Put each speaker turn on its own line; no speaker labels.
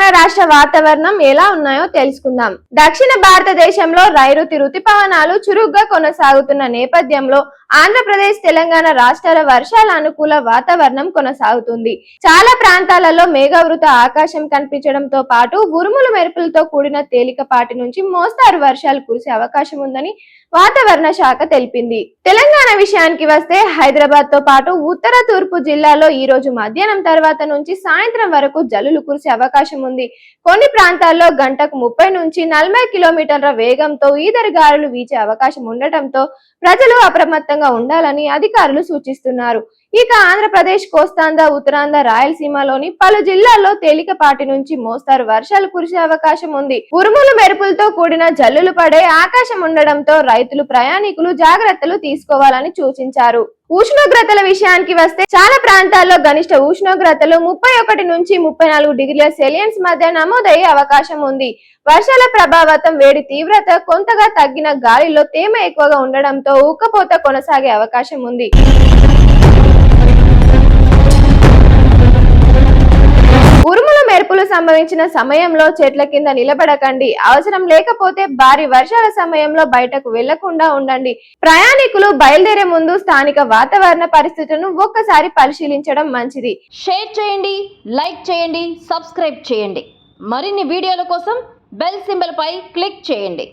తెలంగాణ రాష్ట్ర వాతావరణం ఎలా ఉన్నాయో తెలుసుకుందాం. దక్షిణ భారతదేశంలో నైరుతి రుతుపవనాలు చురుగ్గా కొనసాగుతున్న నేపథ్యంలో ఆంధ్రప్రదేశ్ తెలంగాణ రాష్ట్రాల వర్షాల అనుకూల వాతావరణం కొనసాగుతుంది. చాలా ప్రాంతాలలో మేఘావృత ఆకాశం కనిపించడంతో పాటు ఉరుములు మెరుపులతో కూడిన తేలికపాటి నుంచి మోస్తారు వర్షాలు కురిసే అవకాశం ఉందని వాతావరణ శాఖ తెలిపింది. తెలంగాణ విషయానికి వస్తే హైదరాబాద్ తో పాటు ఉత్తర తూర్పు జిల్లాలో ఈ రోజు మధ్యాహ్నం తర్వాత నుంచి సాయంత్రం వరకు జల్లులు కురిసే అవకాశం ఉంది. కొన్ని ప్రాంతాల్లో గంటకు 30 నుంచి 40 కిలోమీటర్ల వేగంతో ఈదరగాలులు వీచే అవకాశం ఉండటంతో ప్రజలు అప్రమత్తంగా ఉండాలని అధికారులు సూచిస్తున్నారు. ఇక ఆంధ్రప్రదేశ్ కోస్తాంధ్ర ఉత్తరాంధ్ర రాయలసీమలోని పలు జిల్లాల్లో తేలికపాటి నుంచి మోస్తారు వర్షాలు కురిసే అవకాశం ఉంది. ఉరుములు మెరుపులతో కూడిన జల్లులు పడే ఆకాశం ఉండడంతో రైతులు ప్రయాణికులు జాగ్రత్తలు తీసుకోవాలని సూచించారు. ఉష్ణోగ్రతల విషయానికి వస్తే చాలా ప్రాంతాల్లో గరిష్ట ఉష్ణోగ్రతలు 31 నుంచి 34 డిగ్రీల సెల్సియస్ మధ్య నమోదయ్యే అవకాశం ఉంది. వర్షాల ప్రభావితం వేడి తీవ్రత కొంతగా తగ్గిన గాలిలో తేమ ఎక్కువగా ఉండడంతో ఉక్కపోత కొనసాగే అవకాశం ఉంది. ఉరుముల మెరుపులు సంభవించిన సమయంలో చెట్ల కింద నిలబడకండి. అవసరం లేకపోతే భారీ వర్షాల సమయంలో బయటకు వెళ్లకుండా ఉండండి. ప్రయాణికులు బయలుదేరే ముందు స్థానిక వాతావరణ పరిస్థితులను ఒక్కసారి పరిశీలించడం మంచిది.
షేర్ చేయండి, లైక్ చేయండి, సబ్స్క్రైబ్ చేయండి. మరిన్ని వీడియోల కోసం బెల్ సింబల్ పై క్లిక్ చేయండి.